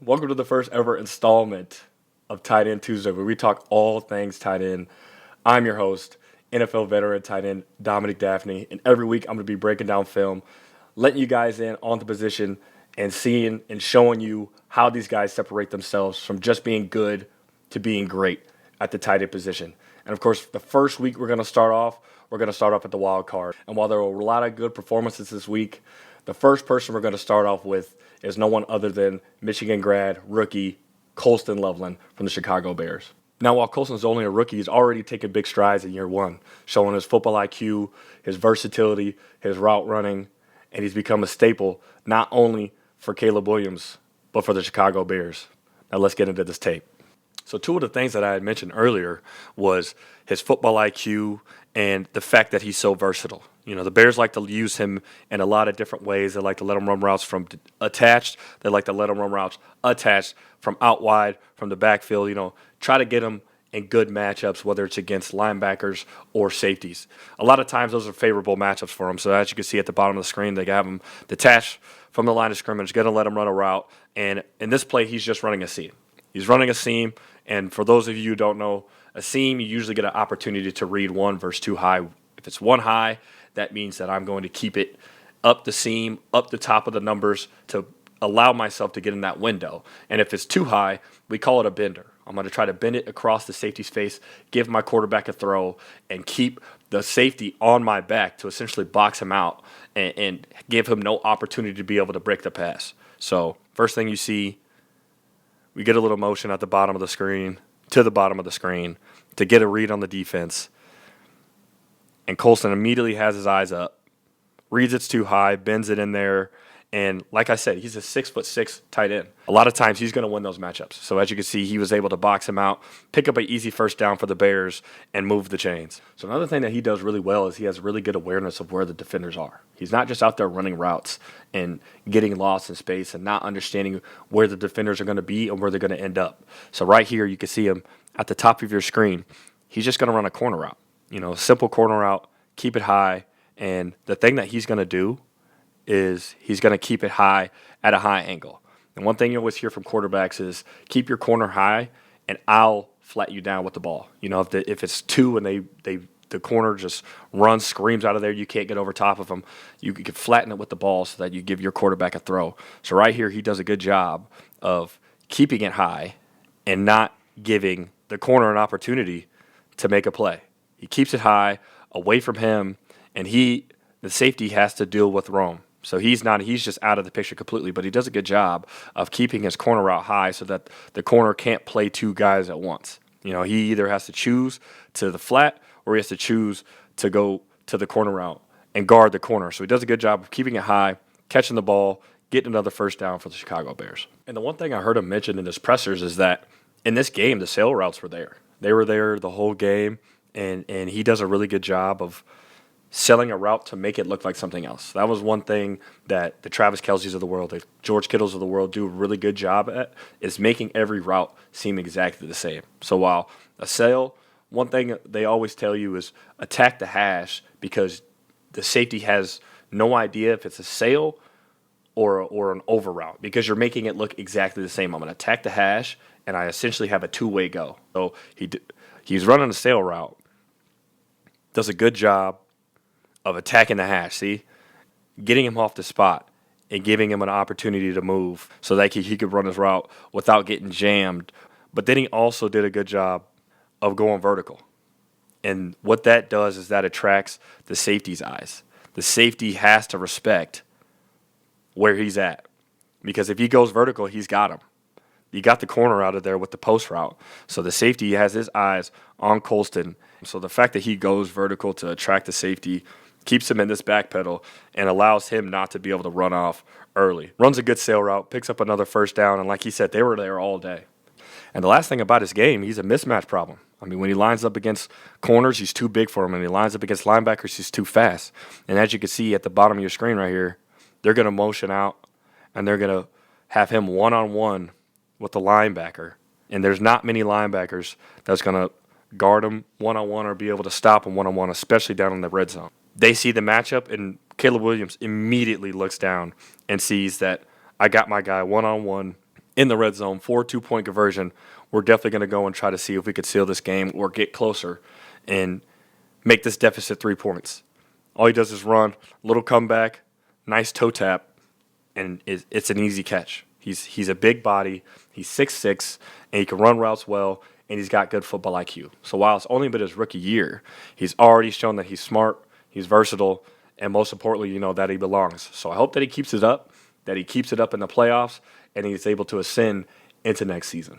Welcome to the first ever installment of Tight End Tuesday, where we talk all things tight end. I'm your host, NFL veteran tight end Dominique Dafney, and every week I'm going to be breaking down film, letting you guys in on the position, and seeing and showing you how these guys separate themselves from just being good to being great at the tight end position. And of course, the first week we're going to start off at the wild card. And while there were a lot of good performances this week, the first person we're going to start off with is no one other than Michigan grad rookie Colston Loveland from the Chicago Bears. Now, while Colston's only a rookie, he's already taken big strides in year one, showing his football IQ, his versatility, his route running, and he's become a staple not only for Caleb Williams, but for the Chicago Bears. Now, let's get into this tape. So two of the things that I had mentioned earlier was his football IQ and the fact that he's so versatile. You know, the Bears like to use him in a lot of different ways. They like to let him run routes from attached. They like to let him run routes attached from out wide, from the backfield. You know, try to get him in good matchups, whether it's against linebackers or safeties. A lot of times those are favorable matchups for him. So as you can see at the bottom of the screen, they have him detached from the line of scrimmage, going to let him run a route. And in this play, he's just running a seam. He's running a seam, and for those of you who don't know, a seam, you usually get an opportunity to read one versus two high. If it's one high, that means that I'm going to keep it up the seam, up the top of the numbers to allow myself to get in that window. And if it's too high, we call it a bender. I'm going to try to bend it across the safety's face, give my quarterback a throw, and keep the safety on my back to essentially box him out and give him no opportunity to be able to break the pass. So first thing you see, we get a little motion at the bottom of the screen, to the bottom of the screen, to get a read on the defense. And Colston immediately has his eyes up, reads it's too high, bends it in there. And like I said, he's a 6'6" tight end. A lot of times he's going to win those matchups. So as you can see, he was able to box him out, pick up an easy first down for the Bears, and move the chains. So another thing that he does really well is he has really good awareness of where the defenders are. He's not just out there running routes and getting lost in space and not understanding where the defenders are going to be and where they're going to end up. So right here, you can see him at the top of your screen. He's just going to run a corner route. You know, simple corner route, keep it high. And the thing that he's going to do is he's going to keep it high at a high angle. And one thing you always hear from quarterbacks is keep your corner high, and I'll flat you down with the ball. You know, if it's two and the corner just runs, screams out of there, you can't get over top of them, you can flatten it with the ball so that you give your quarterback a throw. So right here, he does a good job of keeping it high and not giving the corner an opportunity to make a play. He keeps it high, away from him, and the safety has to deal with Rome. So he's just out of the picture completely, but he does a good job of keeping his corner route high so that the corner can't play two guys at once. You know, he either has to choose to the flat or he has to choose to go to the corner route and guard the corner. So he does a good job of keeping it high, catching the ball, getting another first down for the Chicago Bears. And the one thing I heard him mention in his pressers is that in this game, the sail routes were there. They were there the whole game, and he does a really good job of selling a route to make it look like something else. That was one thing that the Travis Kelce's of the world, the George Kittles of the world do a really good job at, is making every route seem exactly the same. So while a sail, one thing they always tell you is attack the hash, because the safety has no idea if it's a sail or an over route, because you're making it look exactly the same. I'm going to attack the hash, and I essentially have a two-way go. So he's running a sail route, does a good job of attacking the hash, getting him off the spot and giving him an opportunity to move so that he could run his route without getting jammed. But then he also did a good job of going vertical. And what that does is that attracts the safety's eyes. The safety has to respect where he's at, because if he goes vertical, he's got him. You got the corner out of there with the post route. So the safety has his eyes on Colston. So the fact that he goes vertical to attract the safety keeps him in this back pedal and allows him not to be able to run off early. Runs a good sail route, picks up another first down, and like he said, they were there all day. And the last thing about his game, he's a mismatch problem. I mean, when he lines up against corners, he's too big for him. And he lines up against linebackers, he's too fast. And as you can see at the bottom of your screen right here, they're going to motion out, and they're going to have him one-on-one with the linebacker. And there's not many linebackers that's going to guard him one-on-one or be able to stop him one-on-one, especially down in the red zone. They see the matchup, and Caleb Williams immediately looks down and sees that I got my guy one-on-one in the red zone for a 2-point conversion, we're definitely going to go and try to see if we could seal this game or get closer and make this deficit 3 points. All he does is run, little comeback, nice toe tap, and it's an easy catch. He's a big body. He's 6'6", and he can run routes well, and he's got good football IQ. So while it's only been his rookie year, he's already shown that he's smart, he's versatile, and most importantly, that he belongs. So I hope that he keeps it up in the playoffs, and he's able to ascend into next season.